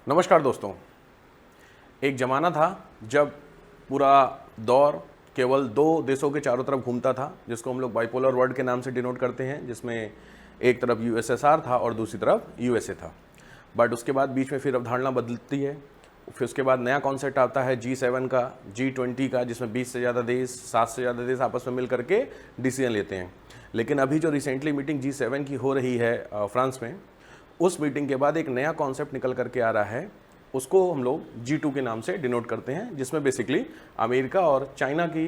नमस्कार दोस्तों। एक ज़माना था जब पूरा दौर केवल दो देशों के चारों तरफ घूमता था, जिसको हम लोग बाइपोलर वर्ल्ड के नाम से डिनोट करते हैं, जिसमें एक तरफ यूएसएसआर था और दूसरी तरफ यूएसए था। बट उसके बाद बीच में फिर अवधारणा बदलती है। फिर उसके बाद नया कॉन्सेप्ट आता है G7 का, G20 का, जिसमें 20 से ज़्यादा देश, 7 से ज़्यादा देश आपस में मिल करके डिसीजन लेते हैं। लेकिन अभी जो रिसेंटली मीटिंग G7 की हो रही है फ्रांस में, उस मीटिंग के बाद एक नया कॉन्सेप्ट निकल करके आ रहा है। उसको हम लोग G2 के नाम से डिनोट करते हैं, जिसमें बेसिकली अमेरिका और चाइना की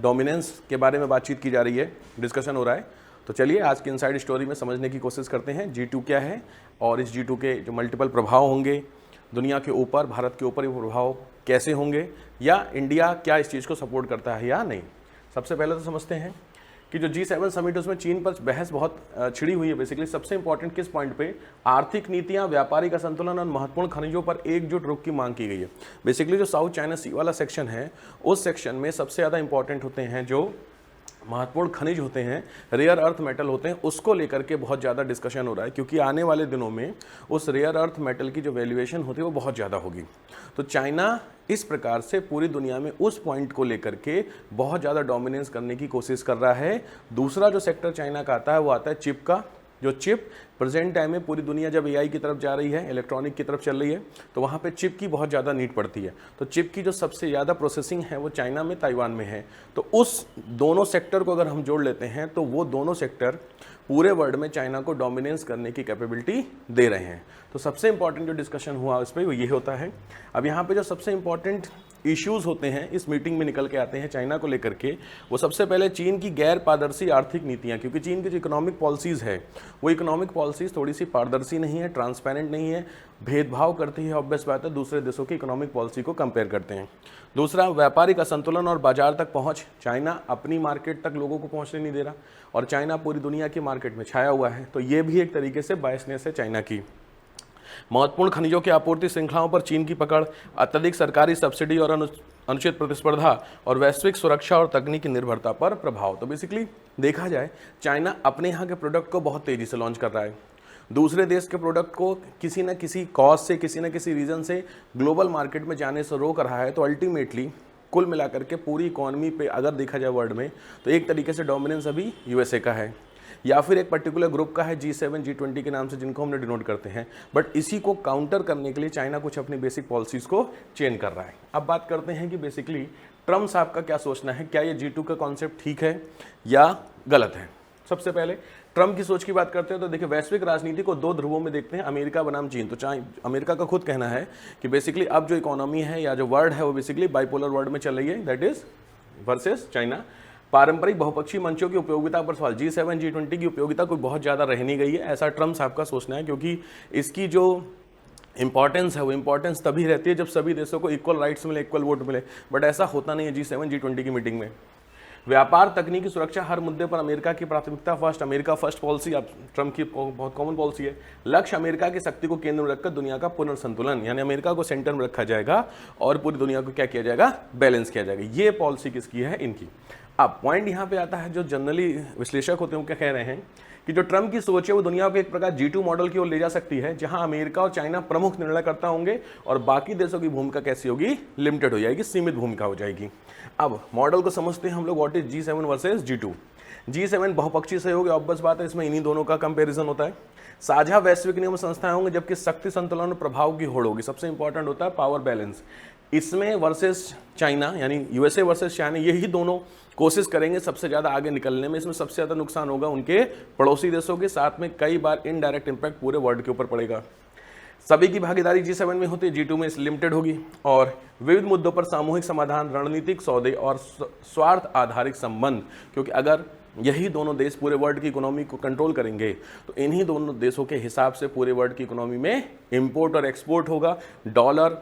डोमिनेंस के बारे में बातचीत की जा रही है, डिस्कशन हो रहा है। तो चलिए आज की इनसाइड स्टोरी में समझने की कोशिश करते हैं G2 क्या है और इस G2 के जो मल्टीपल प्रभाव होंगे दुनिया के ऊपर, भारत के ऊपर, ये प्रभाव कैसे होंगे, या इंडिया क्या इस चीज़ को सपोर्ट करता है या नहीं। सबसे पहले तो समझते हैं कि जो G7 समिट, उसमें चीन पर बहस बहुत छिड़ी हुई है। बेसिकली सबसे इंपॉर्टेंट किस पॉइंट पे, आर्थिक नीतियां, व्यापारिक असंतुलन और महत्वपूर्ण खनिजों पर एकजुट रुख की मांग की गई है। बेसिकली जो साउथ चाइना सी वाला सेक्शन है, उस सेक्शन में सबसे ज़्यादा इंपॉर्टेंट होते हैं जो महत्वपूर्ण खनिज होते हैं, रेयर अर्थ मेटल होते हैं, उसको लेकर के बहुत ज़्यादा डिस्कशन हो रहा है, क्योंकि आने वाले दिनों में उस रेयर अर्थ मेटल की जो वैल्यूएशन होती है वो बहुत ज़्यादा होगी। तो चाइना इस प्रकार से पूरी दुनिया में उस पॉइंट को लेकर के बहुत ज़्यादा डोमिनेंस करने की कोशिश कर रहा है। दूसरा जो सेक्टर चाइना का आता है वो आता है चिप का। जो चिप प्रेजेंट टाइम में पूरी दुनिया जब एआई की तरफ जा रही है, इलेक्ट्रॉनिक की तरफ चल रही है, तो वहाँ पे चिप की बहुत ज़्यादा नीड पड़ती है। तो चिप की जो सबसे ज़्यादा प्रोसेसिंग है वो चाइना में, ताइवान में है। तो उस दोनों सेक्टर को अगर हम जोड़ लेते हैं तो वो दोनों सेक्टर पूरे वर्ल्ड में चाइना को डोमिनेंस करने की कैपेबिलिटी दे रहे हैं। तो सबसे इंपॉर्टेंट जो डिस्कशन हुआ उस पर वो ये होता है। अब यहाँ पे जो सबसे इंपॉर्टेंट इश्यूज होते हैं इस मीटिंग में निकल के आते हैं चाइना को लेकर के, वो सबसे पहले चीन की गैर पारदर्शी आर्थिक नीतियाँ, क्योंकि चीन की जो इकोनॉमिक पॉलिसीज़ है वो इकोनॉमिक पॉलिसीज़ थोड़ी सी पारदर्शी नहीं है, ट्रांसपेरेंट नहीं है, भेदभाव करती है। ऑब्वियस बात है, दूसरे देशों की इकोनॉमिक पॉलिसी को कंपेयर करते हैं। दूसरा, व्यापारिक असंतुलन और बाजार तक पहुँच, चाइना अपनी मार्केट तक लोगों को पहुँचने नहीं दे रहा और चाइना पूरी दुनिया की मार्केट में छाया हुआ है। तो ये भी एक तरीके से बायसनेस है चाइना की। महत्वपूर्ण खनिजों की आपूर्ति श्रृंखलाओं पर चीन की पकड़, अत्यधिक सरकारी सब्सिडी और अनुचित प्रतिस्पर्धा और वैश्विक सुरक्षा और तकनीकी निर्भरता पर प्रभाव। तो बेसिकली देखा जाए, चाइना अपने यहाँ के प्रोडक्ट को बहुत तेज़ी से लॉन्च कर रहा है, दूसरे देश के प्रोडक्ट को किसी न किसी कॉज से, किसी न किसी रीज़न से ग्लोबल मार्केट में जाने से रोक रहा है। तो अल्टीमेटली कुल मिलाकर के पूरी इकॉनमी पे अगर देखा जाए वर्ल्ड में, तो एक तरीके से डोमिनेंस अभी यूएसए का है, या फिर एक पर्टिकुलर ग्रुप का है G7, G20 के नाम से, जिनको हमने डिनोट करते हैं। बट इसी को काउंटर करने के लिए चाइना कुछ अपनी बेसिक पॉलिसीज़ को चेंज कर रहा है। अब बात करते हैं कि बेसिकली ट्रम्प साहब का क्या सोचना है, क्या ये G2 का कॉन्सेप्ट ठीक है या गलत है। सबसे पहले ट्रम्प की सोच की बात करते हैं तो देखिए, वैश्विक राजनीति को दो ध्रुवों में देखते हैं, अमेरिका बनाम चीन। तो अमेरिका का खुद कहना है कि बेसिकली अब जो इकोनॉमी है या जो वर्ल्ड है वो बेसिकली बाइपोलर वर्ल्ड में चल रही है, दैट इज वर्सेस चाइना। पारंपरिक बहुपक्षीय मंचों की उपयोगिता पर सवाल, G7, G20 की उपयोगिता कोई बहुत ज़्यादा रह नहीं गई है, ऐसा ट्रम्प साहब का सोचना है, क्योंकि इसकी जो इंपॉर्टेंस है वो इंपॉर्टेंस तभी रहती है जब सभी देशों को इक्वल राइट्स मिले, इक्वल वोट मिले। बट ऐसा होता नहीं है G7, G20 की मीटिंग में। व्यापार, तकनीकी सुरक्षा, हर मुद्दे पर अमेरिका की प्राथमिकता फर्स्ट, अमेरिका फर्स्ट पॉलिसी अब ट्रम्प की बहुत कॉमन पॉलिसी है। लक्ष्य, अमेरिका की शक्ति को केंद्र में रखकर दुनिया का पुनर्संतुलन, यानी अमेरिका को सेंटर में रखा जाएगा और पूरी दुनिया को क्या किया जाएगा, बैलेंस किया जाएगा। ये पॉलिसी किसकी है, इनकी। अब पॉइंट यहाँ पे आता है, जो जनरली विश्लेषक होते हैं वो क्या कह रहे हैं कि जो ट्रम्प की सोच है वो दुनिया को एक प्रकार G2 मॉडल की ओर ले जा सकती है, जहां अमेरिका और चाइना प्रमुख निर्णयकर्ता होंगे और बाकी देशों की भूमिका कैसी होगी, लिमिटेड हो जाएगी, सीमित भूमिका हो जाएगी। अब मॉडल को समझते हैं हम लोग, what is G7 versus G2। G7 बहुपक्षीय सहयोग, ऑब्वियस बात है, इसमें इन्हीं दोनों का कंपेरिजन होता है। साझा वैश्विक नियम संस्थाएं होंगे, जबकि शक्ति संतुलन और प्रभाव की होड़ होगी। सबसे इंपॉर्टेंट होता है पावर बैलेंस। इसमें वर्सेस चाइना, यानी यूएसए वर्सेस चाइना, यही दोनों कोशिश करेंगे सबसे ज़्यादा आगे निकलने में। इसमें सबसे ज़्यादा नुकसान होगा उनके पड़ोसी देशों के, साथ में कई बार इनडायरेक्ट इंपैक्ट पूरे वर्ल्ड के ऊपर पड़ेगा। सभी की भागीदारी G7 में होती है, G2 में लिमिटेड होगी। और विविध मुद्दों पर सामूहिक समाधान, रणनीतिक सौदे और स्वार्थ आधारित संबंध, क्योंकि अगर यही दोनों देश पूरे वर्ल्ड की इकोनॉमी को कंट्रोल करेंगे तो इन्हीं दोनों देशों के हिसाब से पूरे वर्ल्ड की इकोनॉमी में इंपोर्ट और एक्सपोर्ट होगा। डॉलर,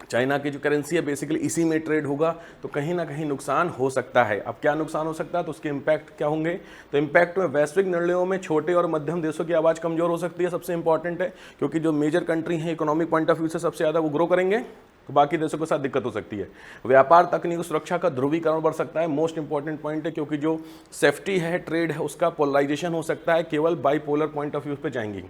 चाइना की जो करेंसी है, बेसिकली इसी में ट्रेड होगा। तो कहीं ना कहीं नुकसान हो सकता है। अब क्या नुकसान हो सकता है, तो उसके इम्पैक्ट क्या होंगे, तो इम्पैक्ट में वैश्विक निर्णयों में छोटे और मध्यम देशों की आवाज़ कमजोर हो सकती है। सबसे इंपॉर्टेंट है, क्योंकि जो मेजर कंट्री है इकोनॉमिक पॉइंट ऑफ व्यू से सबसे ज़्यादा वो ग्रो करेंगे, तो बाकी देशों के साथ दिक्कत हो सकती है। व्यापार, तकनीक, सुरक्षा का ध्रुवीकरण बढ़ सकता है, मोस्ट इंपॉर्टेंट पॉइंट है, क्योंकि जो सेफ्टी है, ट्रेड है, उसका पोलराइजेशन हो सकता है, केवल बाईपोलर पॉइंट ऑफ व्यू पे जाएंगी।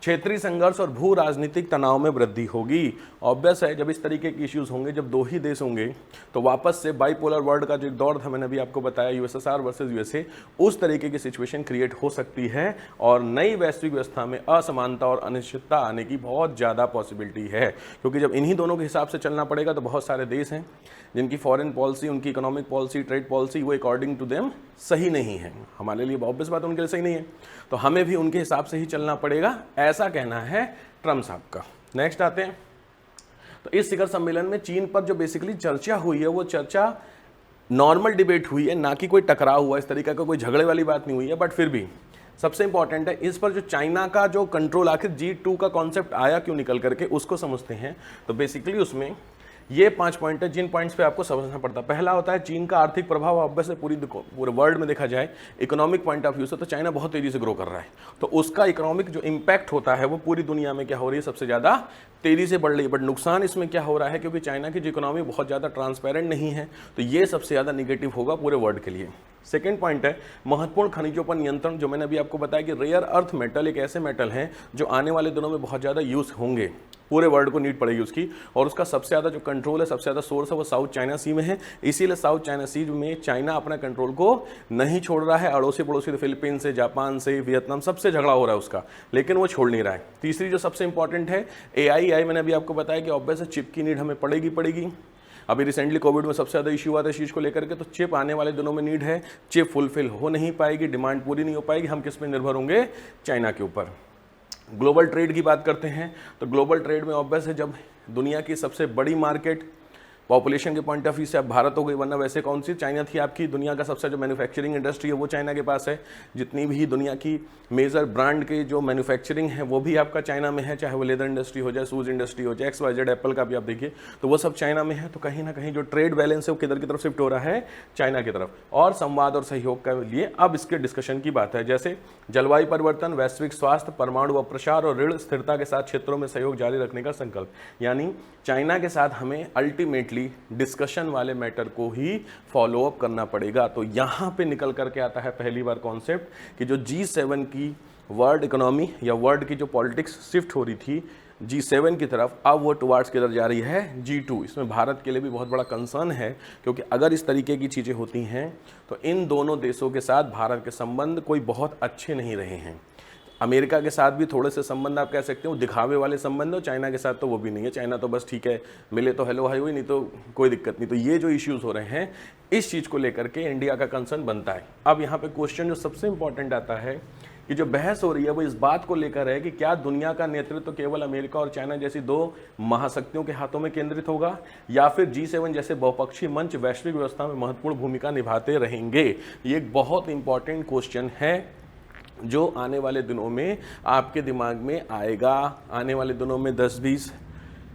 क्षेत्रीय संघर्ष और भू राजनीतिक तनाव में वृद्धि होगी। ऑब्वियस है, जब इस तरीके के इश्यूज होंगे, जब दो ही देश होंगे, तो वापस से बाइपोलर वर्ल्ड का जो दौर था, मैंने अभी आपको बताया यूएसएसआर वर्सेस यूएसए, उस तरीके की सिचुएशन क्रिएट हो सकती है और नई वैश्विक व्यवस्था में असमानता और अनिश्चितता आने की बहुत ज़्यादा पॉसिबिलिटी है। क्योंकि जब इन्हीं दोनों के हिसाब से चलना पड़ेगा तो बहुत सारे देश हैं जिनकी फॉरेन पॉलिसी, उनकी इकोनॉमिक पॉलिसी, ट्रेड पॉलिसी वो अकॉर्डिंग टू देम सही नहीं है। हमारे लिए ऑब्वियस बात उनके लिए सही नहीं है, तो हमें भी उनके हिसाब से ही चलना पड़ेगा, ऐसा कहना है ट्रम्प साहब का। नेक्स्ट आते हैं, तो इस शिखर सम्मेलन में चीन पर जो बेसिकली चर्चा हुई है वो चर्चा नॉर्मल डिबेट हुई है, ना कि कोई टकराव हुआ, इस तरीके का कोई झगड़े वाली बात नहीं हुई है। बट फिर भी सबसे इंपॉर्टेंट है इस पर जो चाइना का जो कंट्रोल, आखिर G2 का कॉन्सेप्ट आया क्यों निकल करके, उसको समझते हैं। तो बेसिकली उसमें ये 5 पॉइंट है जिन पॉइंट्स पे आपको समझना पड़ता है। पहला होता है चीन का आर्थिक प्रभाव। ऑब्वियसली पूरे वर्ल्ड में देखा जाए इकोनॉमिक पॉइंट ऑफ व्यू से तो चाइना बहुत तेजी से ग्रो कर रहा है, तो उसका इकोनॉमिक जो इम्पैक्ट होता है वो पूरी दुनिया में क्या हो रही है, सबसे ज़्यादा तेजी से बढ़ रही है। बट नुकसान इसमें क्या हो रहा है, क्योंकि चाइना की जो इकोनॉमी बहुत ज़्यादा ट्रांसपेरेंट नहीं है, तो ये सबसे ज़्यादा निगेटिव होगा पूरे वर्ल्ड के लिए। सेकेंड पॉइंट है महत्वपूर्ण खनिजों पर नियंत्रण। जो मैंने अभी आपको बताया कि रेयर अर्थ मेटल एक ऐसे मेटल हैं जो आने वाले दिनों में बहुत ज़्यादा यूज़ होंगे, पूरे वर्ल्ड को नीड पड़ेगी उसकी, और उसका सबसे ज़्यादा जो कंट्रोल है, सबसे ज़्यादा सोर्स है वो साउथ चाइना सी में है। इसीलिए साउथ चाइना सी में चाइना अपना कंट्रोल को नहीं छोड़ रहा है। अड़ोसी पड़ोसी फिलीपींस से, जापान से, वियतनाम, सबसे झगड़ा हो रहा है उसका, लेकिन वो छोड़ नहीं रहा है। तीसरी जो सबसे इंपॉर्टेंट है AI, मैंने अभी आपको बताया कि ऑब्वियस चिप की नीड हमें पड़ेगी। अभी रिसेंटली कोविड में सबसे ज़्यादा इश्यू हुआ था इस चीज़ को लेकर के, तो चिप आने वाले दिनों में नीड है, चिप फुलफिल हो नहीं पाएगी, डिमांड पूरी नहीं हो पाएगी, हम किस पे निर्भर होंगे, चाइना के ऊपर। ग्लोबल ट्रेड की बात करते हैं, तो ग्लोबल ट्रेड में ऑब्वियस है जब दुनिया की सबसे बड़ी मार्केट पॉपुलेशन के पॉइंट ऑफ व्यू से अब भारत हो गई, वरना वैसे कौन सी, चाइना थी आपकी। दुनिया का सबसे जो मैन्युफैक्चरिंग इंडस्ट्री है वो चाइना के पास है। जितनी भी दुनिया की मेजर ब्रांड की जो मैन्युफैक्चरिंग है वो भी आपका चाइना में है, चाहे वो लेदर इंडस्ट्री हो जाए, शूज़ इंडस्ट्री हो जाए, XYZ, एप्पल का भी आप देखिए, तो वो सब चाइना में है। तो कहीं ना कहीं जो ट्रेड बैलेंस है वो किधर की तरफ शिफ्ट हो रहा है, चाइना की तरफ। और संवाद और सहयोग के लिए अब इसके डिस्कशन की बात है, जैसे जलवायु परिवर्तन, वैश्विक स्वास्थ्य, परमाणु अप्रसार और ऋण स्थिरता के साथ क्षेत्रों में सहयोग जारी रखने का संकल्प। यानी चाइना के साथ हमें अल्टीमेटली डिस्कशन वाले मैटर को ही फॉलो अप करना पड़ेगा। तो यहां पे निकल करके आता है पहली बार कॉन्सेप्ट कि जो G7 की वर्ल्ड इकोनॉमी या वर्ल्ड की जो पॉलिटिक्स शिफ्ट हो रही थी G7 की तरफ, अब वो टुवार्ड्स किधर जा रही है, G2। इसमें भारत के लिए भी बहुत बड़ा कंसर्न है, क्योंकि अगर इस तरीके की चीज़ें होती हैं तो इन दोनों देशों के साथ भारत के संबंध कोई बहुत अच्छे नहीं रहे हैं। अमेरिका के साथ भी थोड़े से संबंध आप कह सकते हो दिखावे वाले संबंध हो, चाइना के साथ तो वो भी नहीं है। चाइना तो बस ठीक है, मिले तो हेलो हाई हुई, नहीं तो कोई दिक्कत नहीं। तो ये जो इश्यूज हो रहे हैं, इस चीज़ को लेकर के इंडिया का कंसर्न बनता है। अब यहाँ पे क्वेश्चन जो सबसे इंपॉर्टेंट आता है कि जो बहस हो रही है वो इस बात को लेकर है कि क्या दुनिया का नेतृत्व केवल अमेरिका और चाइना जैसी दो महाशक्तियों के हाथों में केंद्रित होगा, या फिर G7 जैसे बहुपक्षीय मंच वैश्विक व्यवस्था में महत्वपूर्ण भूमिका निभाते रहेंगे। ये एक बहुत इंपॉर्टेंट क्वेश्चन है जो आने वाले दिनों में आपके दिमाग में आएगा। आने वाले दिनों में 10-20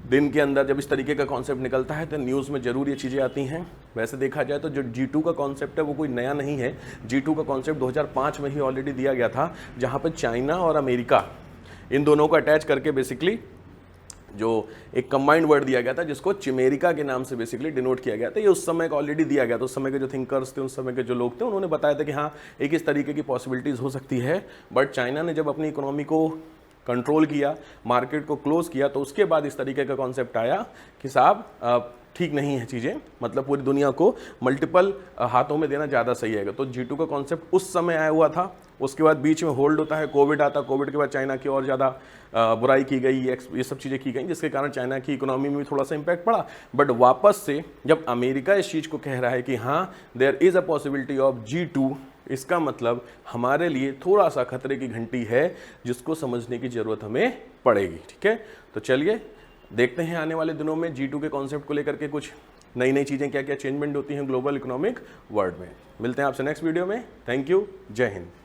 दिन के अंदर जब इस तरीके का कॉन्सेप्ट निकलता है तो न्यूज़ में ज़रूर ये चीज़ें आती हैं। वैसे देखा जाए तो जो G2 का कॉन्सेप्ट है वो कोई नया नहीं है। G2 का कॉन्सेप्ट 2005 में ही ऑलरेडी दिया गया था, जहाँ पर चाइना और अमेरिका इन दोनों को अटैच करके बेसिकली जो एक कंबाइंड वर्ड दिया गया था, जिसको चिमेरिका के नाम से बेसिकली डिनोट किया गया था। ये उस समय का ऑलरेडी दिया गया था। उस समय के जो थिंकर्स थे, उस समय के जो लोग थे, उन्होंने बताया था कि हाँ एक इस तरीके की पॉसिबिलिटीज़ हो सकती है। बट चाइना ने जब अपनी इकोनॉमी को कंट्रोल किया, मार्केट को क्लोज किया, तो उसके बाद इस तरीके का कॉन्सेप्ट आया कि साहब ठीक नहीं है चीज़ें, मतलब पूरी दुनिया को मल्टीपल हाथों में देना ज़्यादा सही है। तो G2 का कॉन्सेप्ट उस समय आया हुआ था। उसके बाद बीच में होल्ड होता है, कोविड आता, कोविड के बाद चाइना की और ज़्यादा बुराई की गई, ये सब चीज़ें की गई, जिसके कारण चाइना की इकोनॉमी में भी थोड़ा सा इम्पैक्ट पड़ा। बट वापस से जब अमेरिका इस चीज़ को कह रहा है कि हाँ there is a possibility of G2, इसका मतलब हमारे लिए थोड़ा सा खतरे की घंटी है, जिसको समझने की ज़रूरत हमें पड़ेगी। ठीक है, तो चलिए देखते हैं आने वाले दिनों में G2 के कॉन्सेप्ट को लेकर के कुछ नई नई चीज़ें क्या क्या चेंजमेंट होती हैं ग्लोबल इकोनॉमिक वर्ल्ड में। मिलते हैं आपसे नेक्स्ट वीडियो में। थैंक यू, जय हिंद।